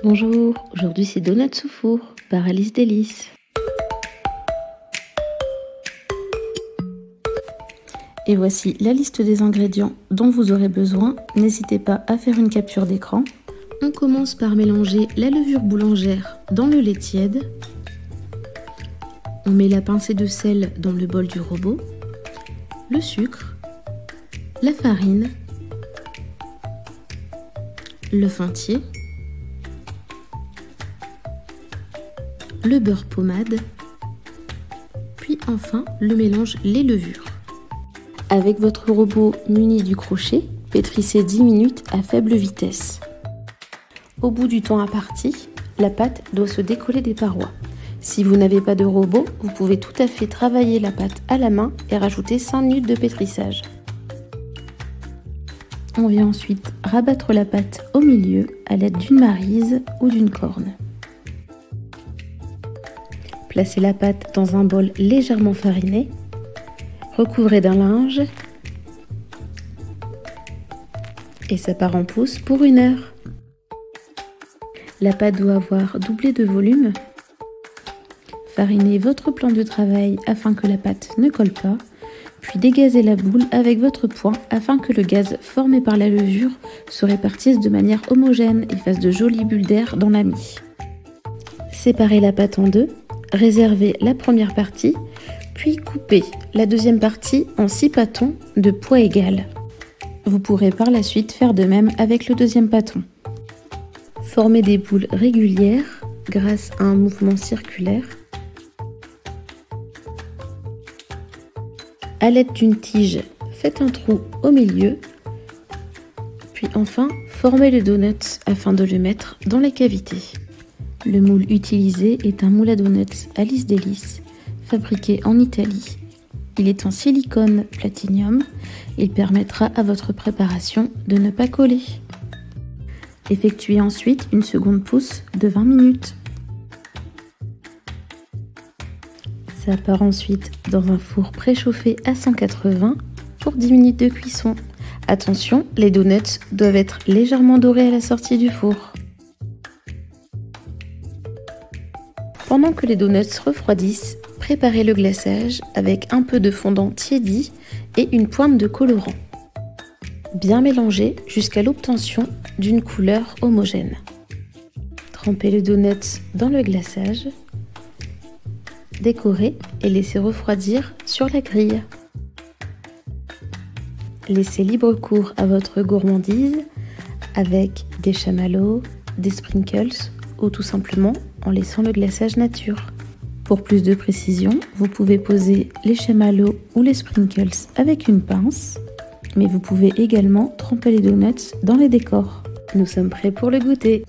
Bonjour, aujourd'hui c'est Donuts au four par Alice Délice. Et voici la liste des ingrédients dont vous aurez besoin. N'hésitez pas à faire une capture d'écran. On commence par mélanger la levure boulangère dans le lait tiède. On met la pincée de sel dans le bol du robot, le sucre, la farine, l'œuf entier, le beurre pommade, puis enfin le mélange les levures. Avec votre robot muni du crochet, pétrissez 10 minutes à faible vitesse. Au bout du temps imparti, la pâte doit se décoller des parois. Si vous n'avez pas de robot, vous pouvez tout à fait travailler la pâte à la main et rajouter 5 minutes de pétrissage. On vient ensuite rabattre la pâte au milieu à l'aide d'une maryse ou d'une corne. Placez la pâte dans un bol légèrement fariné. Recouvrez d'un linge et ça part en pousse pour 1 heure. La pâte doit avoir doublé de volume. Farinez votre plan de travail afin que la pâte ne colle pas, puis dégazez la boule avec votre poing afin que le gaz formé par la levure se répartisse de manière homogène et fasse de jolies bulles d'air dans la mie. Séparez la pâte en deux, réservez la première partie, puis coupez la deuxième partie en 6 pâtons de poids égal. Vous pourrez par la suite faire de même avec le deuxième pâton. Formez des boules régulières grâce à un mouvement circulaire. À l'aide d'une tige, faites un trou au milieu, puis enfin formez le donut afin de le mettre dans la cavité. Le moule utilisé est un moule à donuts Alice Délice, fabriqué en Italie. Il est en silicone platinium. Il permettra à votre préparation de ne pas coller. Effectuez ensuite une seconde pousse de 20 minutes. Ça part ensuite dans un four préchauffé à 180 pour 10 minutes de cuisson. Attention, les donuts doivent être légèrement dorés à la sortie du four. Pendant que les donuts refroidissent, préparez le glaçage avec un peu de fondant tiédi et une pointe de colorant. Bien mélanger jusqu'à l'obtention d'une couleur homogène. Trempez le donut dans le glaçage. Décorez et laissez refroidir sur la grille. Laissez libre cours à votre gourmandise avec des chamallows, des sprinkles ou tout simplement en laissant le glaçage nature. Pour plus de précision, vous pouvez poser les chamallows ou les sprinkles avec une pince, mais vous pouvez également tremper les donuts dans les décors. Nous sommes prêts pour le goûter.